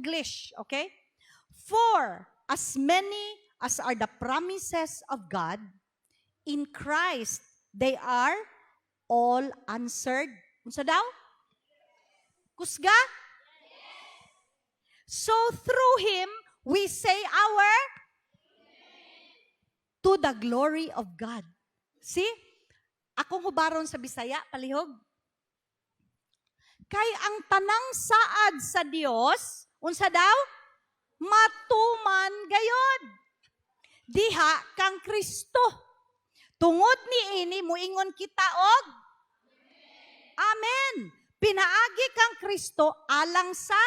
English, okay? For as many as are the promises of God, in Christ, they are all answered. Unsa daw? Kusga? So through Him, we say our to the glory of God. See? Akong hubaron sa Bisaya, palihog. Kay ang tanang saad sa Dios, unsa daw? Matuman gayod. Diha kang Kristo. Tungod ni ini muingon kita og Amen. Pinaagi kang Kristo alang sa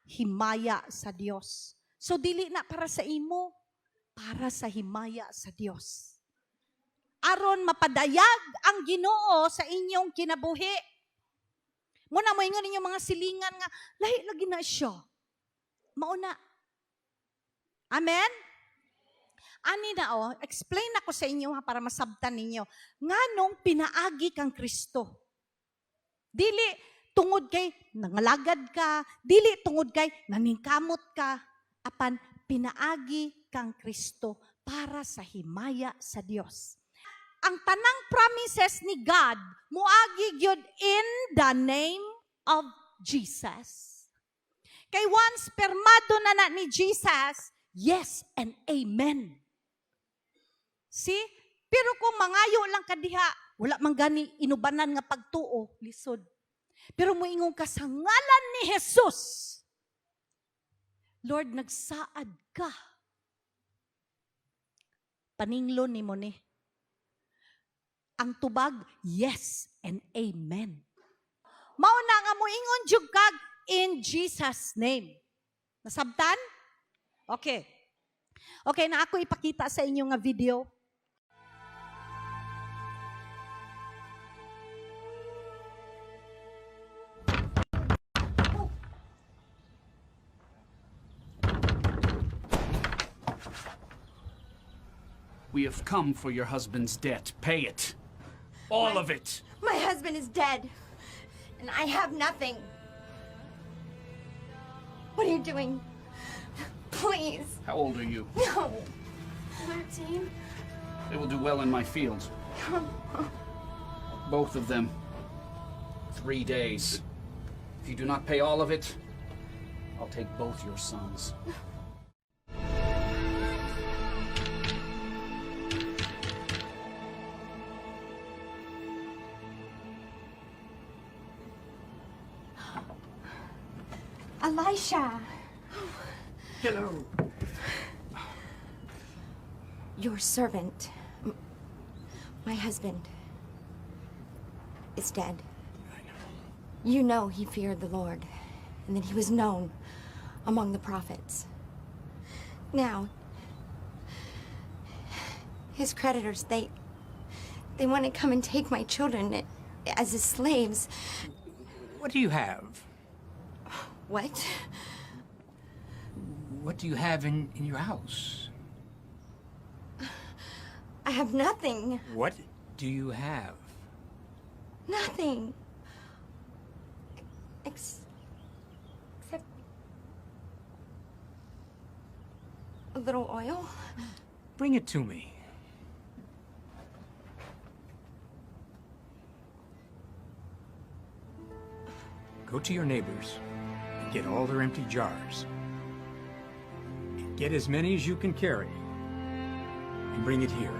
himaya sa Dios. So dili na para sa imo, para sa himaya sa Dios. Aron mapadayag ang Ginoo sa inyong kinabuhi. Muna mo ingon ninyong mga silingan nga, lahi lagi na siya. Mauna. Amen? Ani na explain ako sa inyo para masabtan ninyo. Nganong pinaagi kang Kristo. Dili tungod kay nangalagad ka, dili tungod kay naningkamot ka, apan pinaagi kang Kristo para sa himaya sa Dios. Ang tanang promises ni God, muagi gyud in the name of Jesus. Kay once permado na ni Jesus, yes and amen. See? Pero kung mangayo lang kadiha, wala man gani inubanan nga pagtuo, lisod. Pero moingon ka sa ngalan ni Jesus, Lord, nagsaad ka. Paninglo ni mo ni. Ang tubag, yes and amen. Mauna nga moingon jud kag in Jesus name. Nasabtan? Okay. Okay, na ako ipakita sa inyo nga video. We have come for your husband's debt. Pay it. All of it. My husband is dead, and I have nothing. What are you doing? Please. How old are you? No. 13. They will do well in my fields. Both of them. 3 days. If you do not pay all of it, I'll take both your sons. Elisha. Hello. Your servant, my husband, is dead. You know he feared the Lord, and that he was known among the prophets. Now, his creditors, they want to come and take my children as his slaves. What do you have? What? What do you have in your house? I have nothing. What do you have? Nothing. Except a little oil. Bring it to me. Go to your neighbors and get all their empty jars. Get as many as you can carry and bring it here.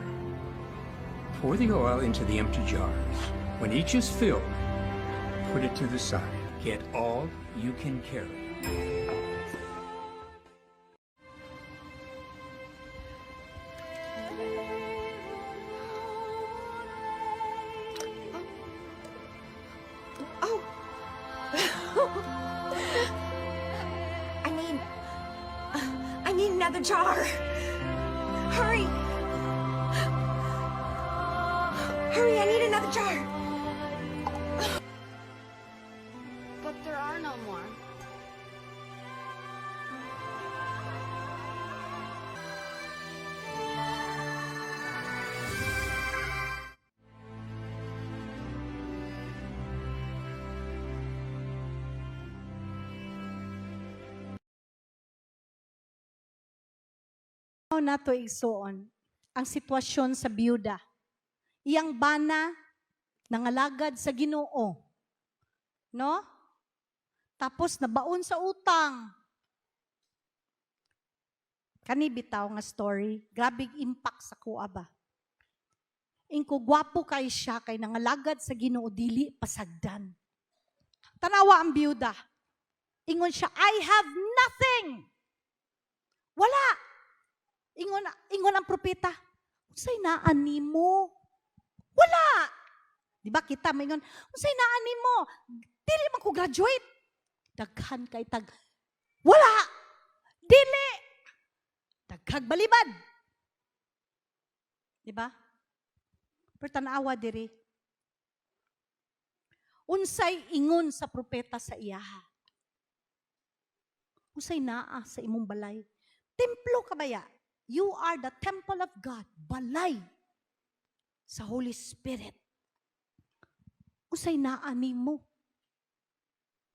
Pour the oil into the empty jars. When each is filled, put it to the side. Get all you can carry. Oh. I need another jar. Hurry. Hurry, I need another jar. But there are no more. Tanaw na to igsuon ang sitwasyon sa biyuda. Iyang bana nangalagad sa Ginoo. No? Tapos nabaon sa utang. Kani bitaw nga story, grabe impact sa kuha ba. Ingko gwapo kay siya kay nangalagad sa Ginoo dili pasagdan. Tanawa ang biyuda. Ingon siya, I have nothing. Wala. Ingon ang propeta, unsay naa nimo? Wala. Di ba kita maingon, unsay naa nimo? Dili man ko graduate. Daghan kay tag. Wala. Dili. Daghag balibad. Di ba? Pero tanawa diri. Unsay ingon sa propeta sa iyaha. Unsay naa sa imong balay. Templo ka baya. You are the temple of God. Balay sa Holy Spirit. Unsay naa nimo.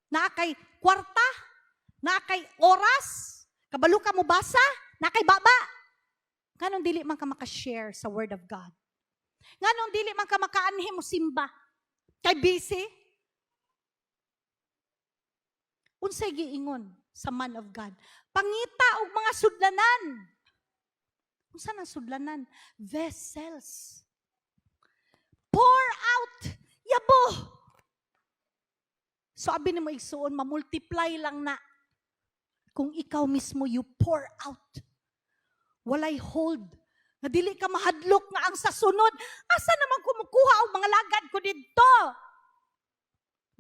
Naa kay kwarta, naa kay oras, kabalo ka mo basa, naa kay baba. Nganong dili man ka maka-share sa Word of God? Nganong dili man ka makaanhi mo simba? Kay busy? Unsay giingon sa man of God? Pangita og mga sudlanan. Unsa nang sudlanan? Vessels. Pour out. Yabo. So abi nimo igsuon, mamultiply lang na. Kung ikaw mismo you pour out. Walay hold. Nga dili ka mahadlok nga ang sa sunod. Asa naman kumukuha og mga lagad ko didto?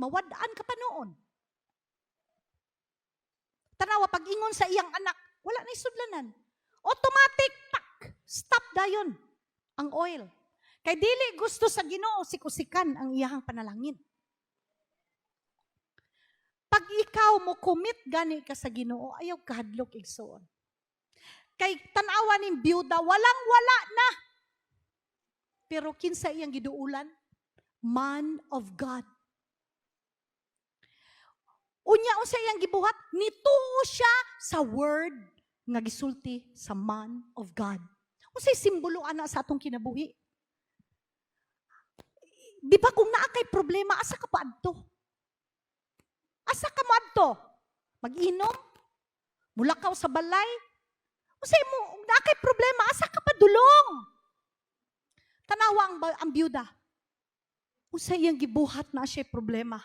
Mawadaan ka pa noon. Tanawa, pag ingon sa iyang anak, wala na sudlanan. Automatic, pak, stop dayon ang oil. Kay dili gusto sa Ginoo sikusikan ang iyahang panalangin. Pag ikaw mo commit gani ka sa Ginoo, ayaw kahadlok igsuon. Kay tanawa ning biyuda, walang-wala na. Pero kinsa iyang giduulan? Man of God. Unya unsa iyang gibuhat? Nituo siya sa word nga gisulti sa man of God. Unsay simbolo ana sa atong kinabuhi? Di ba kung naa kay problema, asa ka pa adto? Asa ka mo adto? Mag-inom? Mulakaw sa balay? Unsay mo naa kay problema, asa ka pa dulong? Tanawa ang biyuda. Unsay iyang gibuhat na siya problema?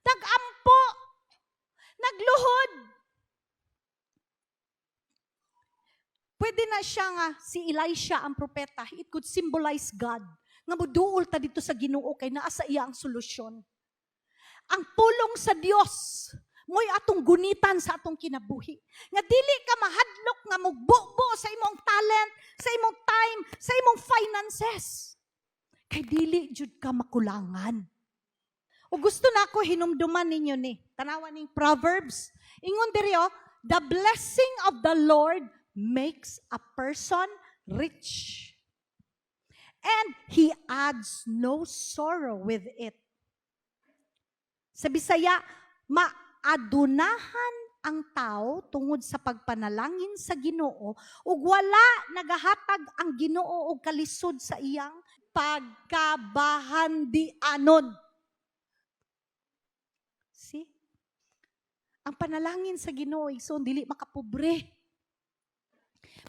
Nag-ampo. Nagluhod. Pwede na siya nga, si Elisha ang propeta, it could symbolize God. Nga moduol ta dito sa Ginoo kay naa sa iya ang solusyon. Ang pulong sa Dios mo'y atong gunitan sa atong kinabuhi. Nga dili ka mahadlok nga mugbubo sa imong talent, sa imong time, sa imong finances. Kay dili jud ka makulangan. O gusto na ako hinumduman ninyo ni. Tanawa ning Proverbs. Ingon diri the blessing of the Lord makes a person rich. And He adds no sorrow with it. Sa Bisaya, maadunahan ang tao tungod sa pagpanalangin sa Ginoo ug wala nagahatag ang Ginoo og kalisod sa iyang pagkabahandianon. See? Ang panalangin sa Ginoo igsoon dili makapobre.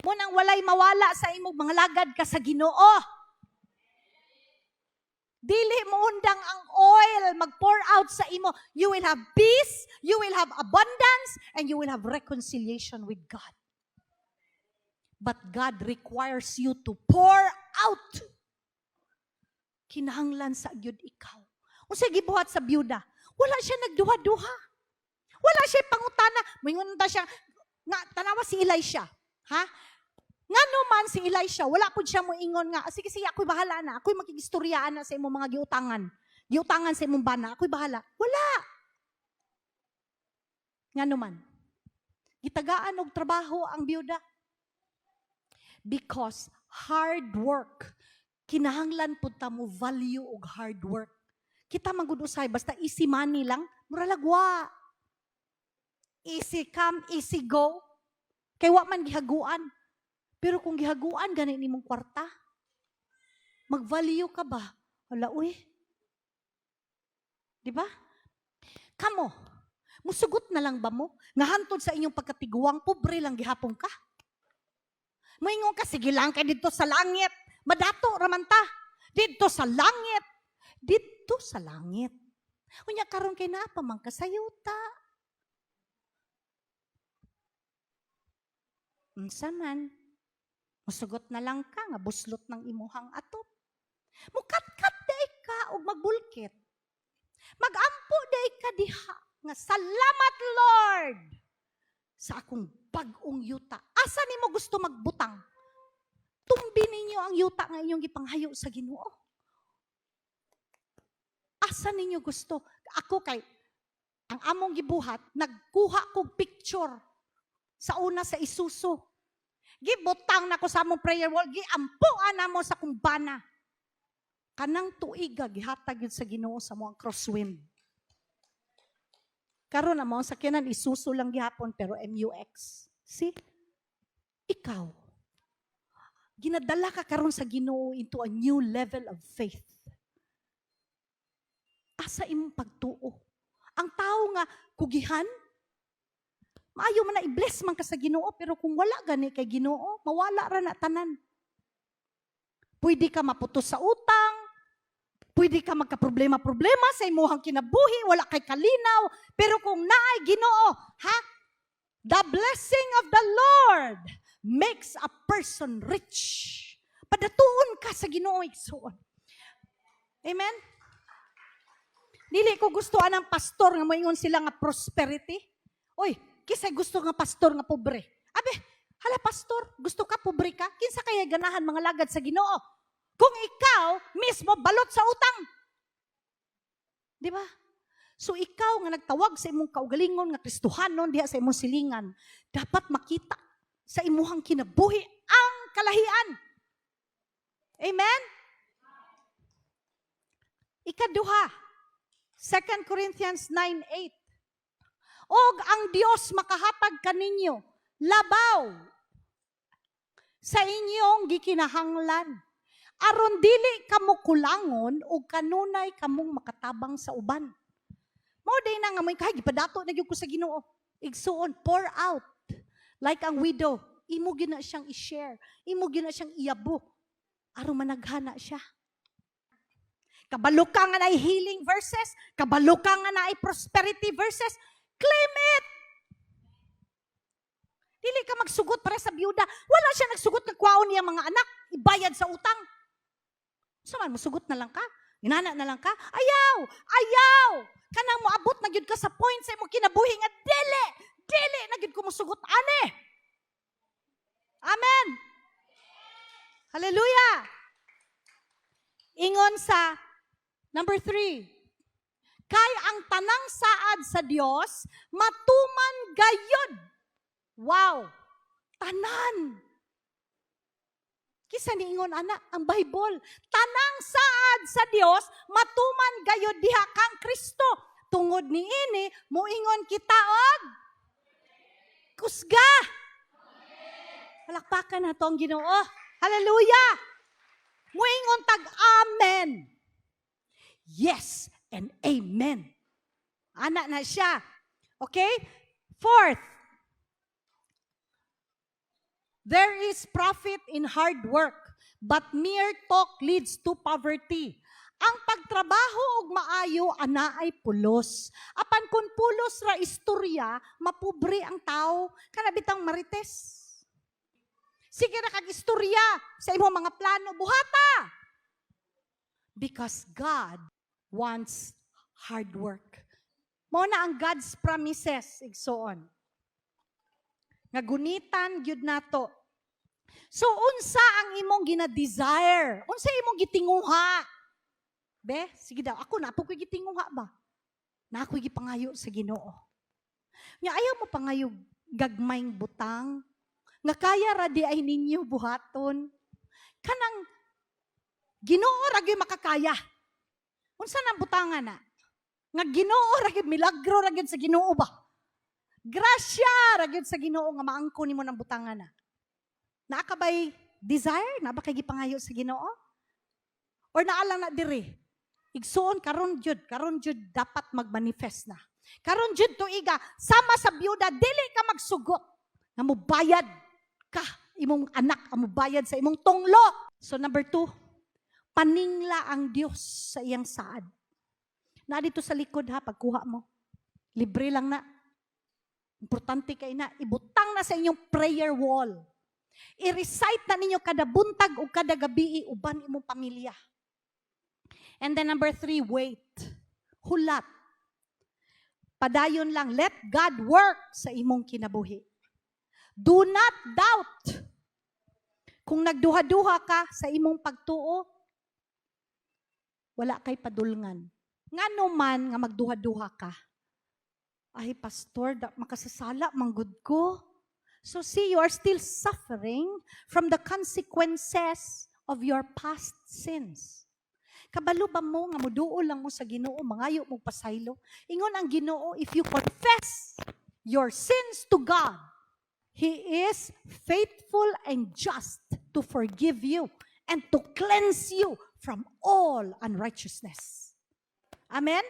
Mo nang walay mawala sa imong mga lagad ka sa Ginoo. Dili mo undang ang oil mag-pour out sa imo. You will have peace, you will have abundance, and you will have reconciliation with God. But God requires you to pour out. Kinahanglan sa gyud ikaw. Unsay gibuhat sa byuda? Wala siya nagduha-duha. Wala siya pangutana. Moingon ta siya nga tanawa si Elisha, ha? Ngano man si Elisha, wala pud siya moingon nga, sige ako'y bahala na. Ako'y makigistoryaan na sa imong mga giutangan. Giutangan sa imong bana, ako'y bahala. Wala. Ngano man. Gitagaan og trabaho ang byuda. Because hard work, kinahanglan pud ta mo value og hard work. Kita magud usay basta easy money lang, mura lagwa. Easy come, easy go. Kay wa man gihaguan. Pero kung gihaguan gani nimong kwarta, mag-value ka ba? Wala, uy. Di ba? Kamo, musugot na lang ba mo? Nga hantod sa inyong pagkatiguang, pobre lang gihapon ka. Moingon ka, sige lang kay dito sa langit. Madato raman ta. Dito sa langit. Dito sa langit. Unya karon kay napa man kasayuta. Unsa man? Musugot na lang ka nga buslot ng imuhang atop. Mukat-kat day ka og magbulkit. Magampo day ka diha nga salamat Lord sa akong bag-ong yuta. Asa nimo gusto magbutang? Tumbi ninyo ang yuta nga inyong gipanghayo sa Ginoo. Asa ninyo gusto? Ako kay ang among gibuhat, nagkuha kog picture sa una sa Isuzu. Gibutang na ko sa among prayer wall, giampuan na mo sa kumbana. Kanang tuiga, gihatag yun sa Ginoo sa mga crosswind. Karon na mo, sa kinan Isuzu lang gihapon, pero MUX. See? Ikaw, ginadala ka karon sa Ginoo into a new level of faith. Asa imong pagtuo. Ang tao nga, kugihan, maayo man na i-bless man ka sa Ginoo, pero kung wala gani kay Ginoo, mawala ra na tanan. Pwede ka maputos sa utang, pwede ka magka-problema-problema sa imuhang kinabuhi, wala kay kalinaw, pero kung naay Ginoo, ha? The blessing of the Lord makes a person rich. Padatuon ka sa Ginoo, igsuon. Amen? Dili ko gusto anang pastor nga mayon sila nga prosperity. Oy, kisay gusto nga pastor nga pobre. Abe, hala pastor, gusto ka pobre ka? Kinsa kaya ganahan mga lagad sa Ginoo? Kung ikaw mismo balot sa utang. Di ba? So ikaw nga nagtawag sa imong kaugalingon nga Kristohanon diha sa imong silingan, dapat makita sa imuhang kinabuhi ang kalahian. Amen? Ikaduha, 2 Corinthians 9:8. Og ang Dios makahatag kaninyo labaw sa inyong gikinahanglan. Aron dili kamo kulangon o kanunay kamong makatabang sa uban. Mao day na nga may kay gipadato na gyud ko sa Ginoo. Igsuon, pour out. Like ang widow, imo gina siyang i-share, imo gina siyang iabo aron managhana siya. Kabalo ka nga na healing verses, kabalo ka nga na prosperity verses, claim it. Dili ka magsugot para sa biyuda. Wala siya nagsugot ng kwaon niya mga anak, ibayad sa utang. Saman mo sugot na lang ka? Inana na lang ka? Ayaw! Ayaw! Kanang moabot na gyud ka sa point sa imong kinabuhi nga dili na gyud ko mosugot ane. Amen. Hallelujah. Ingon sa number 3. Kay ang tanang saad sa Dios matuman gayud. Wow. Tanan. Kisa niingon ana ang Bible, tanang saad sa Dios matuman gayud diha kang Kristo. Tungod niini moingon kita og kusga. Palakpakan nato ang Ginoo. Hallelujah. Moingon tag amen. Yes and amen. Ana na siya. Okay? 4th, there is profit in hard work, but mere talk leads to poverty. Ang pagtrabaho og maayo ana ay pulos. Apan kun pulos ra istorya, mapobre ang tao, kana bitang marites. Sige ra kag istorya sa imong mga plano, buhata. Because God wants hard work. Mao na ang God's promises, igsoon. Nga gunitan gyud nato. So unsa ang imong gina-desire? Unsa imong gitinguha? Be, sige daw, ako na po ko'y gitinguha ba? Na ako'y gipangayo sa Ginoo. Nga ayaw mo pangayo gagmayng butang, nga kaya ra di ay ninyo buhaton. Kanang Ginoo ra gyud makakaya. Unsa nang butangan na? Nga Ginoo ra gyud milagro ra gyud sa Ginoo ba? Grasya ra gyud sa Ginoo nga maangko nimo nang butangan na. Naa ka ba'y desire? Na ba kay gipangayo sa Ginoo? Or naa lang na diri? Igsuon karon jud dapat magmanifest na. Karon jud tuiga sama sa byuda dili ka magsugot nga mobayad ka imong anak ang mobayad sa imong tunglo. So number 2, paningla ang Dios sa iyang saad. Na dito sa likod ha pagkuha mo. Libre lang na. Importante kay na ibutang na sa inyong prayer wall. I-recite na ninyo kada buntag o kada gabi uban imong pamilya. And then number 3, wait. Hulat. Padayon lang, let God work sa imong kinabuhi. Do not doubt. Kung nagduha-duha ka sa imong pagtuo, wala kay padulngan. Ngano man nga magduha-duha ka, ay pastor, makasasala manggod ko. So see, you are still suffering from the consequences of your past sins. Kabalo ba mo nga muduol lang mo sa Ginoo, mangayo mo pasaylo? Ingon ang Ginoo, if you confess your sins to God, He is faithful and just to forgive you and to cleanse you from all unrighteousness. Amen?